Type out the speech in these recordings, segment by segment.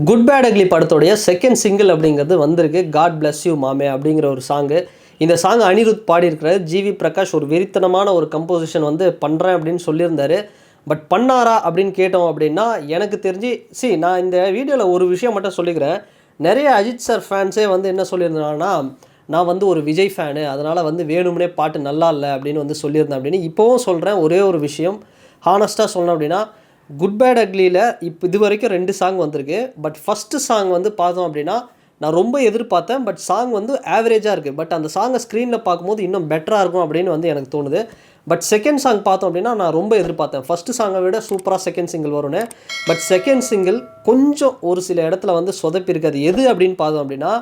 Good bad ugly படத்தோடைய second single அப்படிங்கிறது வந்திருக்கு. காட் பிளஸ் யூ மாமே அப்படிங்கிற ஒரு சாங்கு. இந்த சாங் அனிருத் பாடியிருக்கிறார். ஜிவி பிரகாஷ் ஒரு வெறித்தனமான ஒரு கம்போசிஷன் வந்து பண்ணுறேன் அப்படின்னு சொல்லியிருந்தார். பட் பண்ணாரா அப்படின்னு கேட்டோம் அப்படின்னா எனக்கு தெரிஞ்சு நான் இந்த வீடியோவில் ஒரு விஷயம் மட்டும் சொல்லிக்கிறேன். நிறைய அஜித் சார் ஃபேன்ஸே வந்து என்ன சொல்லியிருந்தாங்கன்னா, நான் வந்து ஒரு விஜய் ஃபேனு, அதனால் வந்து வேணும்னே பாட்டு நல்லா இல்லை அப்படின்னு வந்து சொல்லியிருந்தேன் அப்படின்னு. இப்போவும் சொல்கிறேன், ஒரே ஒரு விஷயம் ஹானஸ்ட்டாக சொல்லணும் அப்படின்னா, குட் பேட் அக்லியில் இது வரைக்கும் 2 சாங் வந்திருக்கு. பட் ஃபஸ்ட்டு சாங் வந்து பார்த்தோம் அப்படின்னா நான் ரொம்ப எதிர்பார்த்தேன். பட் சாங் வந்து ஆவரேஜாக இருக்குது. பட் அந்த சாங்கை ஸ்க்ரீனில் பார்க்கும்போது இன்னும் பெட்டராக இருக்கும் அப்படின்னு வந்து எனக்கு தோணுது. பட் செகண்ட் சாங் பார்த்தோம் அப்படின்னா நான் ரொம்ப எதிர்பார்த்தேன். ஃபஸ்ட்டு சாங்கை விட சூப்பராக செகண்ட் சிங்கிள் வரும்னு. பட் செகண்ட் சிங்கிள் கொஞ்சம் ஒரு சில இடத்துல வந்து சொதப்பிருக்கு. அது எது அப்படின்னு பார்த்தோம் அப்படின்னா,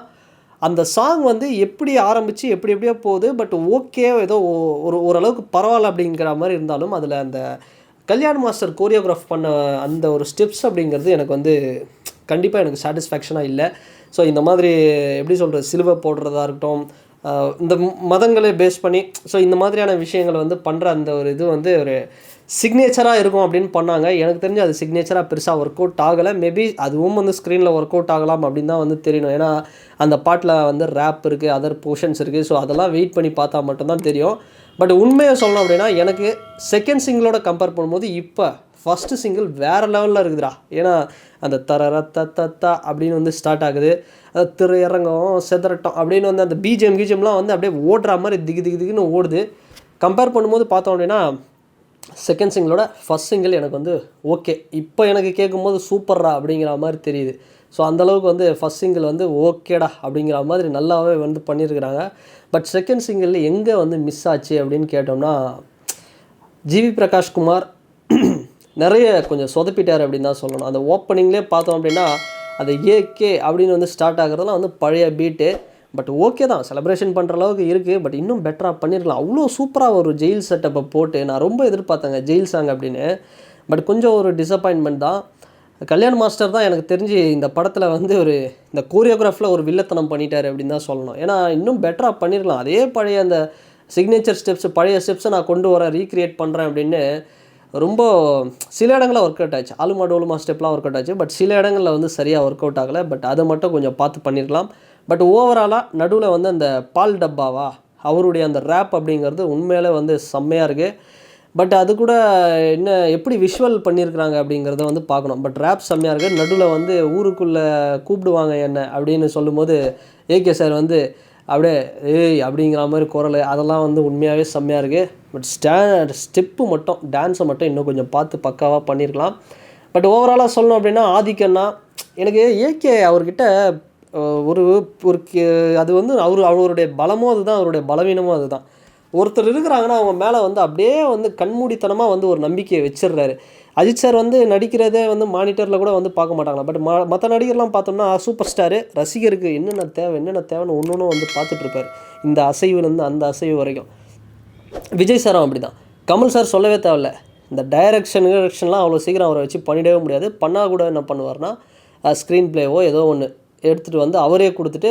அந்த சாங் வந்து எப்படி ஆரம்பித்து எப்படியோ போகுது. பட் ஓகே, ஏதோ ஓரளவுக்கு பரவாயில்ல அப்படிங்கிற மாதிரி இருந்தாலும் அதில் அந்த கல்யாண் மாஸ்டர் கோரியோகிராஃப் பண்ண அந்த ஒரு ஸ்டெப்ஸ் அப்படிங்கிறது எனக்கு வந்து கண்டிப்பாக எனக்கு சாட்டிஸ்ஃபேக்ஷனாக இல்லை. ஸோ இந்த மாதிரி எப்படி சொல்கிறது, சிலுவை போடுறதா இருக்கட்டும், இந்த மதங்களை பேஸ் பண்ணி இந்த மாதிரியான விஷயங்களை வந்து பண்ணுற அந்த ஒரு இது வந்து ஒரு சிக்னேச்சராக இருக்கும் அப்படின்னு பண்ணாங்க. எனக்கு தெரிஞ்சு அது சிக்னேச்சராக பெருசாக ஒர்க் அவுட் ஆகலை. மேபி அதுவும் வந்து ஸ்க்ரீனில் ஒர்க் அவுட் ஆகலாம் அப்படின்னு தான் வந்து தெரியணும். ஏன்னா அந்த பாட்டில் வந்து ரேப் இருக்குது, அதர் போர்ஷன்ஸ் இருக்குது. ஸோ அதெல்லாம் வெயிட் பண்ணி பார்த்தா மட்டும்தான் தெரியும். பட் உண்மையை சொல்லணும் அப்படின்னா எனக்கு செகண்ட் சிங்கிளோட கம்பேர் பண்ணும்போது இப்போ ஃபஸ்ட்டு சிங்கிள் வேறு லெவலில் இருக்குதுடா. ஏன்னா அந்த தரர தத்தா அப்படின்னு வந்து ஸ்டார்ட் ஆகுது. அது திரையரங்கம் செதறட்டம் அப்படின்னு வந்து அந்த கீஜம்லாம் வந்து அப்படியே ஓடுற மாதிரி திகுன்னு ஓடுது. கம்பேர் பண்ணும்போது பார்த்தோம் அப்படின்னா செகண்ட் சிங்கிளோட ஃபஸ்ட் சிங்கிள் எனக்கு வந்து ஓகே, இப்போ எனக்கு கேட்கும்போது சூப்பர்ரா அப்படிங்கிற மாதிரி தெரியுது. ஸோ அந்தளவுக்கு வந்து ஃபஸ்ட் சிங்கிள் வந்து ஓகேடா அப்படிங்கிற மாதிரி நல்லாவே வந்து பண்ணியிருக்கிறாங்க. பட் செகண்ட் சிங்கிளில் எங்கே வந்து மிஸ் ஆச்சு அப்படின்னு கேட்டோம்னா, ஜிவி பிரகாஷ் குமார் நிறைய கொஞ்சம் சொதப்பிட்டார் அப்படின்னு தான் சொல்லணும். அந்த ஓப்பனிங்லேயே பார்த்தோம் அப்படின்னா அது ஏகே அப்படின்னு வந்து ஸ்டார்ட் ஆகிறதுலாம் வந்து பழைய பீட்டு. பட் ஓகே தான், செலிப்ரேஷன் பண்ணுற அளவுக்கு இருக்குது. பட் இன்னும் பெட்டராக பண்ணியிருக்கலாம். அவ்வளோ சூப்பராக ஒரு ஜெயில் செட்டப்பை போட்டு நான் ரொம்ப எதிர்பார்த்தேங்க ஜெயில் சாங் அப்படின்னு. பட் கொஞ்சம் ஒரு டிசப்பாயின்மெண்ட் தான். கல்யாண் மாஸ்டர் தான் எனக்கு தெரிஞ்சு இந்த படத்தில் வந்து இந்த கோரியோகிராஃபில் ஒரு வில்லத்தனம் பண்ணிட்டார் அப்படின்னு தான் சொல்லணும். ஏன்னா இன்னும் பெட்டராக பண்ணியிருக்கலாம். அதே பழைய அந்த சிக்னேச்சர் ஸ்டெப்ஸ், பழைய ஸ்டெப்ஸை நான் கொண்டு வரேன், ரீக்ரியேட் பண்ணுறேன் அப்படின்னு ரொம்ப சில இடங்களில் ஒர்க் அவுட் ஆச்சு. ஆலுமா டோலுமா ஸ்டெப்லாம் ஒர்க் அவுட் ஆச்சு. பட் சில இடங்களில் வந்து சரியாக ஒர்க் அவுட் ஆகலை. பட் அதை மட்டும் கொஞ்சம் பார்த்து பண்ணியிருக்கலாம். பட் ஓவராலாக நடுவில் வந்து அந்த பால் டப்பாவா அவருடைய அந்த ரேப் அப்படிங்கிறது உண்மையிலே வந்து செம்மையாக இருக்குது. பட் அது கூட என்ன எப்படி விஷுவல் பண்ணியிருக்கிறாங்க அப்படிங்கிறத வந்து பார்க்கணும். பட் ரேப் செம்மையாக இருக்குது. நடுவில் வந்து ஊருக்குள்ளே கூப்பிடுவாங்க என்ன அப்படின்னு சொல்லும்போது ஏகே சார் வந்து அப்படியே ஏய் அப்படிங்கிற மாதிரி குரல், அதெல்லாம் வந்து உண்மையாகவே செம்மையாக இருக்குது. பட் ஸ்டெப்பு மட்டும், டான்ஸை மட்டும் இன்னும் கொஞ்சம் பார்த்து பக்காவாக பண்ணியிருக்கலாம். பட் ஓவராலாக சொல்லணும் அப்படின்னா ஆதிக்கன்னா எனக்கு ஏகே அவர்கிட்ட ஒரு ஒரு அது வந்து அவருடைய பலமும் அதுதான், அவருடைய பலவீனமும் அதுதான். ஒருத்தர் இருக்கிறாங்கன்னா அவங்க மேலே வந்து அப்படியே வந்து கண்மூடித்தனமாக வந்து ஒரு நம்பிக்கையை வச்சிடுறாரு. அஜித் சார் வந்து நடிக்கிறதே வந்து மானிட்டரில் கூட வந்து பார்க்க மாட்டாங்களா. பட் மற்ற நடிகர்லாம் பார்த்தோம்னா சூப்பர் ஸ்டாரு, ரசிகருக்கு என்னென்ன தேவைன்னு ஒன்று வந்து பார்த்துட்ருப்பார். இந்த அசைவுலேருந்து அந்த அசைவு வரைக்கும். விஜய் சாரும் அப்படி தான். கமல் சார் சொல்லவே தேவையில்ல. இந்த டைரக்ஷன்லாம் அவ்வளோ சீக்கிரம் அவரை வச்சு பண்ணிடவே முடியாது. பண்ணால் கூட என்ன பண்ணுவார்னா, ஸ்க்ரீன் ப்ளேவோ ஏதோ ஒன்று எடுத்துகிட்டு வந்து அவரே கொடுத்துட்டு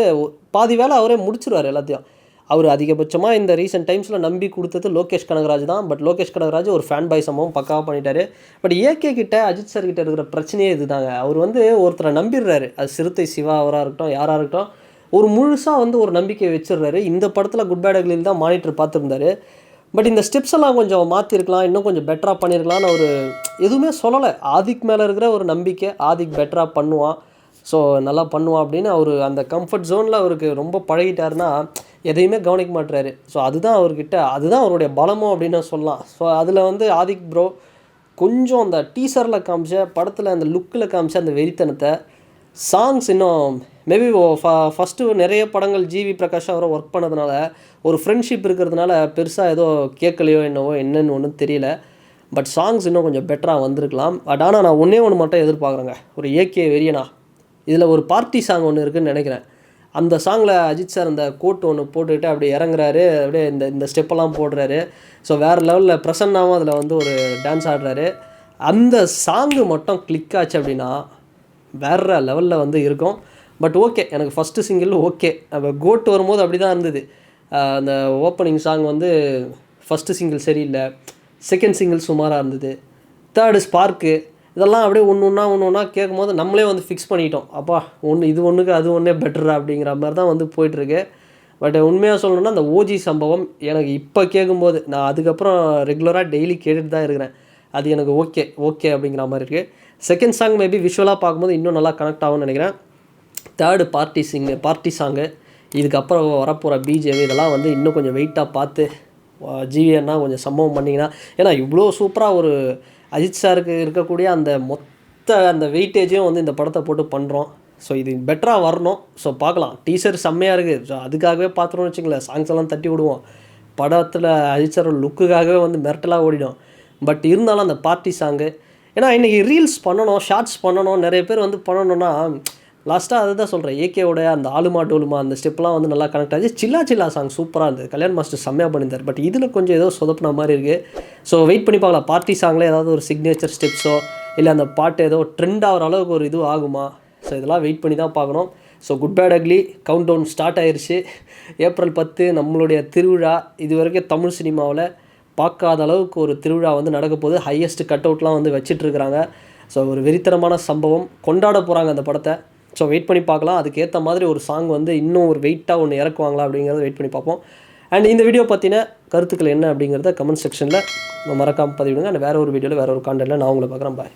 பாதி வேலை அவரே முடிச்சிருவார் எல்லாத்தையும். அவர் அதிகபட்சமாக இந்த ரீசெண்ட் டைம்ஸில் நம்பி கொடுத்தது லோகேஷ் கனகராஜ் தான். பட் லோகேஷ் கனகராஜ் ஒரு ஃபேன் பாய் சம்பவம் பக்காவாக பண்ணிட்டாரு. பட் ஏகே கிட்ட அஜித் சார் கிட்ட இருக்கிற பிரச்சனையே இது தாங்க. அவர் வந்து ஒருத்தரை நம்பிடுறாரு. அது சிறுத்தை சிவா அவராக இருக்கட்டும், யாராக இருக்கட்டும், ஒரு முழுசாக வந்து ஒரு நம்பிக்கையை வச்சிடுறாரு. இந்த படத்தில் குட் பேட் அக்லியில் தான் மானிட்டர் பார்த்துருந்தாரு. பட் இந்த ஸ்டெப்ஸ் எல்லாம் கொஞ்சம் மாற்றிருக்கலாம், இன்னும் கொஞ்சம் பெட்டராக பண்ணியிருக்கலாம்னு அவர் எதுவுமே சொல்லலை. ஆதிக் மேலே இருக்கிற ஒரு நம்பிக்கை, ஆதிக் பெட்டராக பண்ணுவான், ஸோ நல்லா பண்ணுவான் அப்படின்னு அவர் அந்த கம்ஃபர்ட் ஜோனில் அவருக்கு ரொம்ப பழகிட்டாருன்னா எதையுமே கவனிக்க மாட்டுறாரு. ஸோ அதுதான் அவர்கிட்ட, அதுதான் அவருடைய பலமும் அப்படின்னு சொல்லலாம். ஸோ அதில் வந்து ஆதிக் ப்ரோ கொஞ்சம் அந்த டீசரில் காமிச்ச, படத்தில் அந்த லுக்கில் காமிச்ச அந்த வெறித்தனத்தை, சாங்ஸ் இன்னும் மேபி ஃபஸ்ட்டு நிறைய படங்கள் ஜிவி பிரகாஷ் அவரை ஒர்க் பண்ணதுனால ஒரு ஃப்ரெண்ட்ஷிப் இருக்கிறதுனால பெருசாக ஏதோ கேட்கலையோ என்னன்னு ஒன்றும் தெரியல. பட் சாங்ஸ் இன்னும் கொஞ்சம் பெட்டராக வந்திருக்கலாம். பட் ஆனால் நான் ஒன்று மட்டும் எதிர்பார்க்குறேங்க, ஒரு ஏகே வெறியனா இதில் ஒரு பார்ட்டி சாங் ஒன்று இருக்குதுன்னு நினைக்கிறேன். அந்த சாங்கில் அஜித் சார் அந்த கோட் ஒன்று போட்டுக்கிட்டு அப்படியே இறங்குறாரு, அப்படியே இந்த ஸ்டெப்பெல்லாம் போடுறாரு. ஸோ வேறு லெவலில் பிரசன்னாவும் அதில் வந்து ஒரு டான்ஸ் ஆடுறாரு. அந்த சாங்கு மட்டும் கிளிக் ஆச்சு அப்படின்னா வேறு லெவலில் வந்து இருக்கும். பட் ஓகே, எனக்கு ஃபஸ்ட்டு சிங்கிள் ஓகே. அப்போ கோட் வரும்போது அப்படி தான் இருந்தது. அந்த ஓப்பனிங் சாங் வந்து ஃபஸ்ட்டு சிங்கிள் சரியில்லை, செகண்ட் சிங்கிள் சுமாராக இருந்தது, தேர்டு ஸ்பார்க்கு, இதெல்லாம் அப்படியே ஒன்று ஒன்றா கேட்கும்போது நம்மளே வந்து ஃபிக்ஸ் பண்ணிட்டோம். அப்பா இது ஒன்றுக்கு அது ஒன்றே பெட்டரா அப்படிங்கிற மாதிரி தான் வந்து போயிட்டுருக்கு. பட் உண்மையாக சொல்லணும்னா அந்த ஓஜி சம்பவம் எனக்கு இப்போ கேட்கும்போது, நான் அதுக்கப்புறம் ரெகுலராக டெய்லி கேட்டுட்டு தான் இருக்கிறேன். அது எனக்கு ஓகே அப்படிங்கிற மாதிரி இருக்குது. செகண்ட் சாங் மேபி விஷுவலாக பார்க்கும்போது இன்னும் நல்லா கனெக்ட் ஆகும்னு நினைக்கிறேன். தேர்டு பார்ட்டி சாங்கு, இதுக்கப்புறம் வரப்போகிற பிஜிஎம் இதெல்லாம் வந்து இன்னும் கொஞ்சம் வெயிட்டாக பார்த்து ஜிவிஎன்னா கொஞ்சம் சம்பவம் பண்ணிங்கன்னா, ஏன்னா இவ்வளோ சூப்பராக ஒரு அஜித் சாருக்கு இருக்கக்கூடிய அந்த மொத்த அந்த வெயிட்டேஜையும் வந்து இந்த படத்தை போட்டு பண்ணுறோம். ஸோ இது பெட்டராக வரணும். ஸோ பார்க்கலாம். டீசர் செம்மையாக இருக்குது. ஸோ அதுக்காகவே பார்த்துருவோம்னு வச்சுங்களேன். சாங்ஸ் எல்லாம் தட்டி விடுவோம். படத்தில் அஜித் சார் லுக்குக்காகவே வந்து மிரட்டலாக ஓடிடும். பட் இருந்தாலும் அந்த பார்ட்டி சாங்கு, ஏன்னா இன்றைக்கி ரீல்ஸ் பண்ணணும், ஷார்ட்ஸ் பண்ணணும், நிறைய பேர் வந்து பண்ணணுன்னா லாஸ்ட்டாக அதை தான் சொல்கிறேன். ஏகேவோட அந்த ஆலுமா டோலுமா அந்த ஸ்டெப்லாம் வந்து நல்லா கனெக்ட் ஆச்சு. சில்லா சாங் சூப்பராக இருந்தது. கல்யாண் மாஸ்டர் செம்மையாக பண்ணியிருந்தார். பட் இதில் கொஞ்சம் ஏதோ சொதப்பின மாதிரி இருக்குது. ஸோ வெயிட் பண்ணி பார்க்கலாம். பார்ட்டி சாங்கில் ஏதாவது ஒரு சிக்னேச்சர் ஸ்டெப்ஸோ இல்லை அந்த பாட்டு ஏதோ ட்ரெண்ட் ஆகிற அளவுக்கு ஒரு இது ஆகுமா? ஸோ இதெல்லாம் வெயிட் பண்ணி தான் பார்க்கணும். So good bad ugly countdown start ஆயிடுச்சு. ஏப்ரல் 10 நம்மளுடைய திருவிழா. இது வரைக்கும் தமிழ் சினிமாவில் பார்க்காத அளவுக்கு ஒரு திருவிழா வந்து நடக்க போகுது. ஹையஸ்ட் கட் அவுட்லாம் வந்து வச்சிட்ருக்குறாங்க. ஸோ ஒரு வெறித்தனமான சம்பவம் கொண்டாட போகிறாங்க அந்த படத்தை. ஸோ வெயிட் பண்ணி பார்க்கலாம். அதுக்கேற்ற மாதிரி ஒரு சாங் வந்து இன்னும் ஒரு வெயிட்டாக ஒன்று இறக்குவாங்களா அப்படிங்கிறத வெயிட் பண்ணி பார்ப்போம். அண்ட் இந்த வீடியோ பற்றின கருத்துக்கள் என்ன அப்படிங்கிறத கமெண்ட் செக்ஷனில் மறக்காமல் பதிவிடுங்க. அண்ட் வேறு ஒரு வீடியோவில் வேறு ஒரு கான்டென்ட்டில் நான் உங்களை பார்க்குறேன். பாய்.